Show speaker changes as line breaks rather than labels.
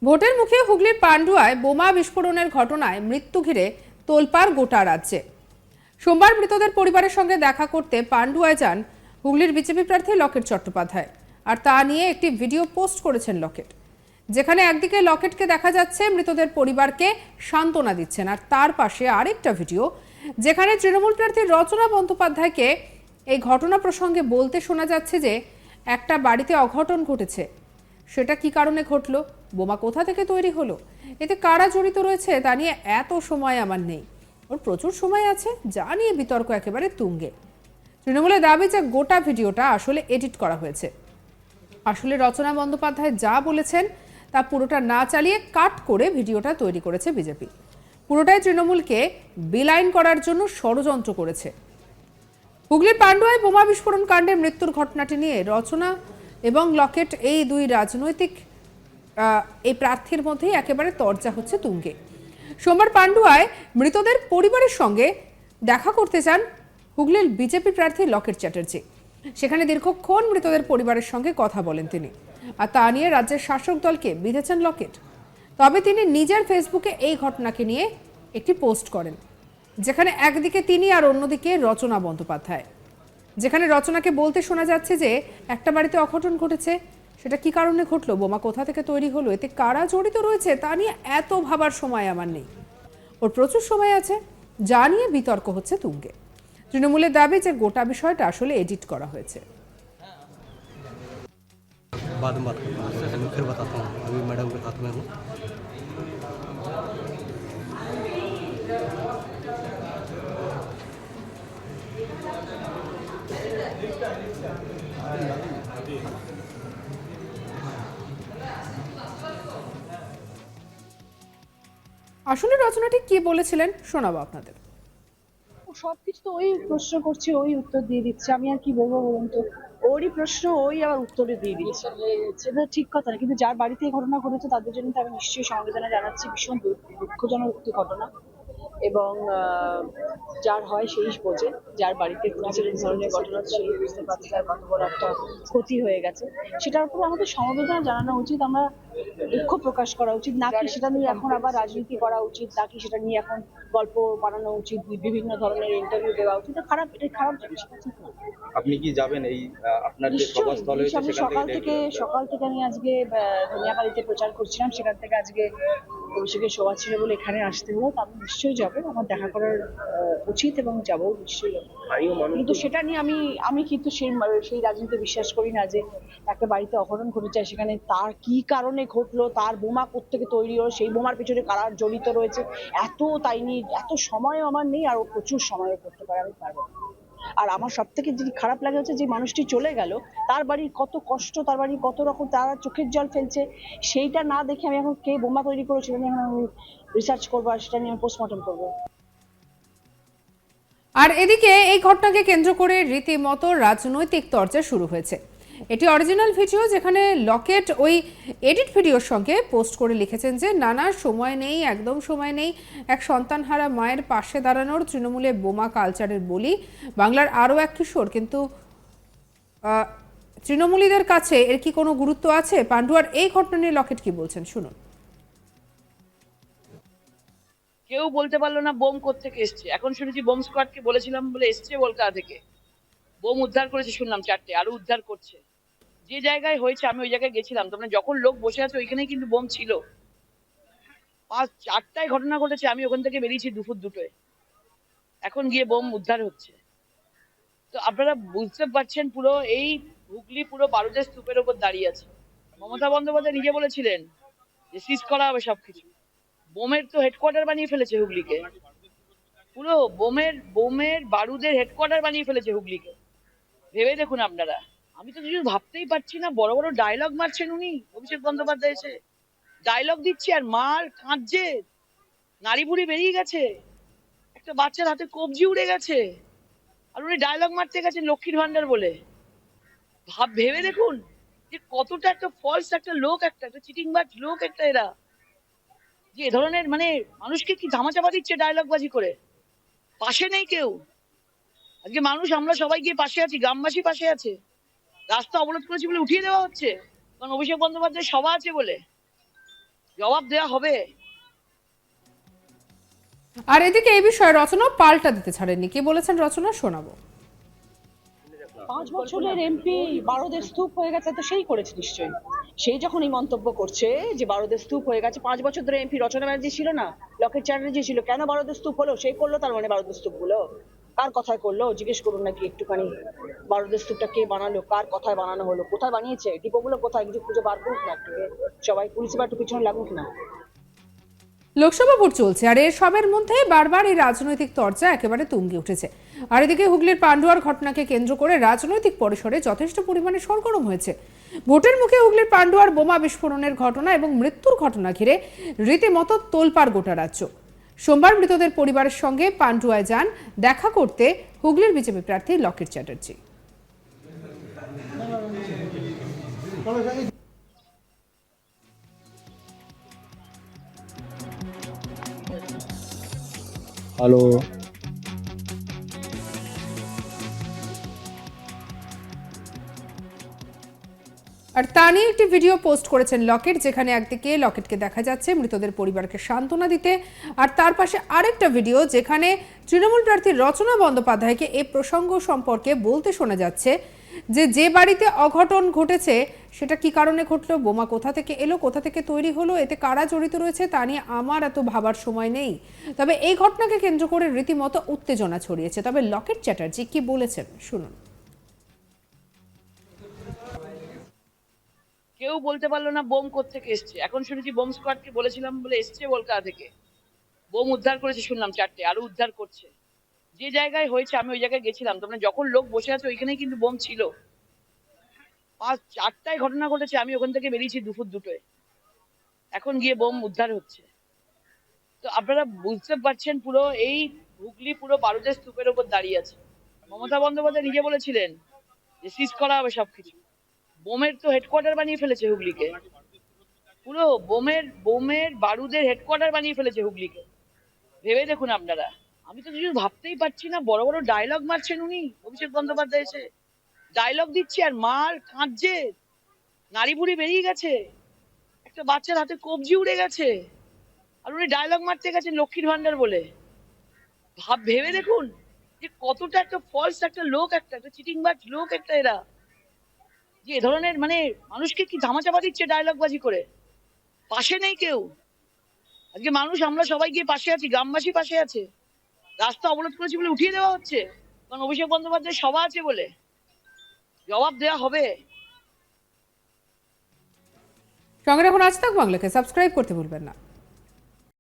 ভোটের মুখে হুগলির পান্ডুয়ায় বোমা বিস্ফোরণের ঘটনায় মৃত্যু ঘিরে তোলপাড় গোটা রাজ্যে। সোমবার মৃতদের পরিবারের সঙ্গে দেখা করতে পান্ডুয়ায় যান হুগলির বিজেপি প্রার্থী লকেট চট্টোপাধ্যায়। আর তা নিয়ে একটি ভিডিও পোস্ট করেছেন লকেট, যেখানে একদিকে লকেটকে দেখা যাচ্ছে মৃতদের পরিবারকে সান্ত্বনা দিচ্ছেন, আর তার পাশে আরেকটা ভিডিও যেখানে তৃণমূল প্রার্থী রচনা বন্দ্যোপাধ্যায়কে এই ঘটনা প্রসঙ্গে বলতে শোনা যাচ্ছে যে একটা বাড়িতে অঘটন ঘটেছে। সেটা কি কারণে ঘটলো, বোমা কোথা থেকে তৈরি হলো, এতে কারা জড়িত রয়েছে তা নিয়ে এত সময় আমার নেই। ওর প্রচুর সময় আছে, যা নিয়ে বিতর্ক একেবারে তুঙ্গে। তৃণমূলের দাবি যে গোটা ভিডিওটা আসলে এডিট করা হয়েছে। আসলে রচনা বন্দ্যোপাধ্যায় যা বলেছেন তা পুরোটা না চালিয়ে কাট করে ভিডিওটা তৈরি করেছে বিজেপি। পুরোটাই তৃণমূলকে বেলাইন করার জন্য ষড়যন্ত্র করেছে। হুগলির পান্ডুয়ায় বোমা বিস্ফোরণ কাণ্ডে মৃত্যুর ঘটনাটি নিয়ে রচনা এবং লকেট এই দুই রাজনৈতিক এই প্রার্থীর মধ্যেই একেবারে তরজা হচ্ছে তুঙ্গে। সোমবার পান্ডুয়ায় মৃতদের পরিবারের সঙ্গে দেখা করতে চান হুগলির বিজেপি প্রার্থী লকেট চ্যাটার্জি। সেখানে দীর্ঘক্ষণ মৃতদের পরিবারের সঙ্গে কথা বলেন তিনি, আর তা নিয়ে রাজ্যের শাসক দলকে বিঁধেছেন লকেট। তবে তিনি নিজের ফেসবুকে এই ঘটনাকে নিয়ে একটি পোস্ট করেন, যেখানে একদিকে তিনি আর অন্যদিকে রচনা বন্দ্যোপাধ্যায়। যেখানে রচনাকে বলতে শোনা যাচ্ছে যে একটা বাড়িতে অঘটন ঘটেছে, সেটা কি কারণে ঘটলো, বোমা কোথা থেকে তৈরি হলো, এতে কারা জড়িত রয়েছে তা নিয়ে এত ভাবার সময় আমার নেই। ওর প্রচুর সময় আছে, যা নিয়ে বিতর্ক হচ্ছে তুঙ্গে। তৃণমূলের দাবি যে গোটা বিষয়টা আসলে এডিট করা হয়েছে।
बाद में बात करता हूँ, मैं फिर बताता हूँ। अभी मैडम के साथ में हूँ।
আসলে রচনাটি কি বলেছিলেন শোনাবো আপনাদের।
সবকিছু তো ওই প্রশ্ন করছে, ওই উত্তর দিয়ে দিচ্ছে। আমি আর কি বলবো বলুন তো? ওরই প্রশ্ন, ওই আবার উত্তরে দিয়ে দিচ্ছে। সেটা ঠিক কথা না, কিন্তু যার বাড়িতে এই ঘটনা ঘটেছে তাদের জন্য তো আমি নিশ্চয়ই সমবেদনা জানাচ্ছি। ভীষণ দুঃখজনক একটি ঘটনা, এবং যার হয় সেই বোঝে। যার বাড়িতে ঘটেছে এই ধরনের ঘটনা, সেই বুঝতে পারছে তার কত বড় একটা ক্ষতি হয়ে গেছে। সেটার উপরে আমাদের সমবেদনা জানানো উচিত, আমরা দুঃখ প্রকাশ করা উচিত, নাকি সেটা নিয়ে এখন আবার রাজনীতি করা উচিত, নাকি সেটা নিয়ে এখন গল্প বানানো উচিত, বিভিন্ন ধরনের ইন্টারভিউ দেওয়া উচিত। এটা খারাপ জিনিস, এটা ঠিক না।
আপনি কি যাবেন এই আপনার যে সভাস্থল হয়েছে
আমি
সেখান থেকে
সকাল থেকে আমি আজকে ধনিয়াখালীতে প্রচার করছিলাম, সেখান থেকে আজকে অভিষেকের সভা ছিল বলে এখানে আসতে হলো। তো আমি নিশ্চয়ই যাবো, আমার দেখা করার উচিত, এবং যাবো নিশ্চয়ই যাবো। কিন্তু সেটা নিয়ে আমি কিন্তু সেই রাজনীতিতে বিশ্বাস করি না, যে একটা বাড়িতে অঘটন ঘটেছে সেখানে তার কি কারণে ঘটলো, তার বোমা কোত্থেকে তৈরি হলো, সেই বোমার পেছনে কারা জড়িত রয়েছে, তাই নিয়ে এত সময়ও আমার নেই, আর ও প্রচুর সময়ও করতে পারে, আমি পারবো না। আর আমার সব থেকে যেটি খারাপ লাগে হচ্ছে, যে মানুষটি চলে গেল, তার বাড়ির কত কষ্ট, তার বাড়ির কত রকম তারা চোখের জল ফেলছে, সেইটা না দেখে আমি এখন কে বোমা তৈরি করেছিল আমি রিসার্চ করবো, আর সেটা নিয়ে আমি পোস্টমর্টম করবো।
আর এদিকে এই ঘটনাকে কেন্দ্র করে রীতিমতো রাজনৈতিক চর্চা শুরু হয়েছে। এটি অরিজিনাল ভিডিও, যেখানে লকেট ওই এডিট ভিডিওর সঙ্গে পোস্ট করে লিখেছেন যে নানা সময় নেই, একদম সময় নেই, এক সন্তানহারা মায়ের পাশে দাঁড়ানোর তৃণমূলে বোমা কালচারের বলি বাংলার আরও এক কিশোর। কিন্তু তৃণমূলীদের কাছে এর কি কোনো গুরুত্ব আছে? পান্ডুয়ার এই ঘটনা নিয়ে লকেট কি বলছেন শুনুন।
কেউ বলতে পারলো না বোম কোত্থেকে এসছে। এখন শুনেছি বোম স্কোয়াডকে বলেছিলাম বলে এসছে কলকাতা থেকে, বোম উদ্ধার করেছে শুনলাম 4টে, আরো উদ্ধার করছে। যে জায়গায় হয়েছে আমি ওই জায়গায় গেছিলাম, তোমরা যখন লোক বসে আছে ওইখানেই কিন্তু বোম ছিল। 4টায় ঘটনা ঘটেছে, আমি ওখান থেকে বেরিয়েছি দুপুর 2টোয়, এখন গিয়ে বোম উদ্ধার হচ্ছে। তো আপনারা বুঝতে পারছেন, পুরো এই হুগলি পুরো বারুদের স্তূপের উপর দাঁড়িয়ে আছে। মমতা বন্দ্যোপাধ্যায় নিজে বলেছিলেন যে সিজ করা হবে সবকিছু। বোমের তো হেডকোয়ার্টার বানিয়ে ফেলেছে হুগলিকে, পুরো বোমের বারুদের হেডকোয়ার্টার বানিয়ে ফেলেছে হুগলিকে। ভেবে দেখুন আপনারা, আমি তো কিছু ভাবতেই পারছি না। বড় বড় ডায়লগ মারছেন উনি, অভিষেক বন্দ্যোপাধ্যায় এসে ডায়লগ দিচ্ছে আর মার কাঁদছে, নাড়ি বুড়ি বেরিয়ে গেছে, একটা বাচ্চার হাতে কবজি উড়ে গেছে, আর উনি ডায়লগ মারতে গেছেন লক্ষ্মীর ভান্ডার বলে। ভেবে দেখুন যে কতটা একটা ফলস একটা লোক, একটা চিটিংবাজ লোক একটা এরা, যে এ ধরনের মানে মানুষকে কি ধামাচাপা দিচ্ছে ডায়লগ বাজি করে। পাশে নেই কেউ। আজকে মানুষ, আমরা সবাই গিয়ে পাশে আছি, গ্রামবাসী পাশে আছে। রাস্তা অবরোধ করেছি বলে উঠিয়ে দেওয়া হচ্ছে, কারণ অভিষেক বন্দ্যোপাধ্যায়ের সভা আছে বলে। জবাব দেওয়া হবে।
আর এদিকে এই বিষয়ে রচনা পাল্টা দিতে ছাড়েননি। কি বলেছেন রচনা, শোনাবো।
5 বছরের এমপি বারোদের স্তূপ হয়ে গেছে, তো সেই করেছে নিশ্চয়ই। সেই যখন এই মন্তব্য করছে যে বারোদের স্তূপ হয়ে গেছে, 5 বছর ধরে এমপি রচনা ব্যানার্জি ছিল না, লকেট চ্যাটার্জি ছিল, কেন বারোদের স্তূপ হলো? সেই করলো, তার মানে বারোদের স্তূপ গুলো কার কথায় করলো জিজ্ঞেস করুন নাকি একটুখানি। বারোদের স্তূপটা কে বানালো, কার কথায় বানানো হলো, কোথায় বানিয়েছে, ডিপোগুলো কোথায়, কিছু খুঁজে বার করুক না একটু। সবাই পুলিশ বা একটু পিছনে লাগুক না।
লোকসভা ভোট চলছে আর এর সবের মধ্যে বারবার এই রাজনৈতিক চর্চা একেবারে তুঙ্গে উঠেছে। আর এদিকে হুগলির পান্ডুয়ার ঘটনাকে কেন্দ্র করে রাজনৈতিক পরিসরে যথেষ্ট পরিমাণে সরগরম হয়েছে। ভোটের মুখে হুগলির পান্ডুয়ার বোমা বিস্ফোরণের ঘটনা এবং মৃত্যুর ঘটনা ঘিরে রীতিমতো তোলপাড় গোটা রাজ্য। সোমবার মৃতদের পরিবারের সঙ্গে পান্ডুয়ায় যান দেখা করতে হুগলির বিজেপি প্রার্থী লকেট চ্যাটার্জি।
হ্যালো।
আর তা নিয়ে একটি ভিডিও পোস্ট করেছেন লকেট, যেখানে একদিকে লকেটকে দেখা যাচ্ছে মৃতদের পরিবারকে সান্ত্বনা দিতে, আর তার পাশে আরেকটা ভিডিও যেখানে তৃণমূল প্রার্থী রচনা বন্দ্যোপাধ্যায়কে এই প্রসঙ্গ সম্পর্কে বলতে শোনা যাচ্ছে যে বাড়িতে অঘটন ঘটেছে সেটা কি কারণে ঘটলো, বোমা কোথা থেকে এলো, কোথা থেকে তৈরি হলো, এতে কারা জড়িত রয়েছে তা নিয়ে আমার এত ভাবার সময় নেই। তবে এই ঘটনাকে কেন্দ্র করে রীতিমতো উত্তেজনা ছড়িয়েছে। তবে লকেট চ্যাটার্জি কি বলেছেন শুনুন।
কেউ বলতে পারলো না বোম কোত্থেকে এসছে। এখন শুনেছি বোম স্কোয়াডকে বলেছিলাম বলে এসছে কলকাতা থেকে, বোম উদ্ধার করেছে শুনলাম 4টে, আরো উদ্ধার করছে। যে জায়গায় হয়েছে আমি ওই জায়গায় গেছিলাম, তোমরা যখন লোক বসে আছে ওইখানেই কিন্তু বোম ছিল। 4টায় ঘটনা ঘটেছে, আমি ওখান থেকে বেরিয়েছি দুপুর 2টোয়, এখন গিয়ে বোম উদ্ধার হচ্ছে। তো আপনারা বুঝতে পারছেন পুরো এই হুগলি পুরো বারুদের স্তূপের উপর দাঁড়িয়ে আছে। মমতা বন্দ্যোপাধ্যায় নিজে বলেছিলেন যে সিজ করা হবে সবকিছু। বোমের তো হেডকোয়ার্টার বানিয়ে ফেলেছে হুগলিকে, পুরো বোমের বারুদের হেডকোয়ার্টার বানিয়ে ফেলেছে হুগলিকে। ভেবে দেখুন আপনারা, আমি তো কিছু ভাবতেই পারছি না। বড় বড় ডায়লগ মারছেন উনি, অভিষেক বন্দ্যোপাধ্যায় এসে ডায়লগ দিচ্ছে আর মার কাঁদছে, নাড়ি বুড়ি বেরিয়ে গেছে, একটা বাচ্চার হাতে কবজি উড়ে গেছে, আর উনি ডায়লগ মারতে গেছেন লক্ষ্মীর ভান্ডার বলে। ভেবে দেখুন যে কতটা একটা ফলস একটা লোক, একটা চিটিংবাজ লোক একটা এরা, যে এ ধরনের মানে মানুষকে কি ধামাচাপা দিচ্ছে ডায়লগ বাজি করে। পাশে নেই কেউ। আজকে মানুষ, আমরা সবাই গিয়ে পাশে আছি, গ্রামবাসী পাশে আছে। রাস্তা অবরোধ করেছি বলে উঠিয়ে দেওয়া হচ্ছে, কারণ অভিষেক বন্দ্যোপাধ্যায়ের সভা আছে বলে। জবাব দেওয়া হবে।
সঙ্গে রাখুন আজ তাক বাংলাকে, সাবস্ক্রাইব করতে ভুলবেন না।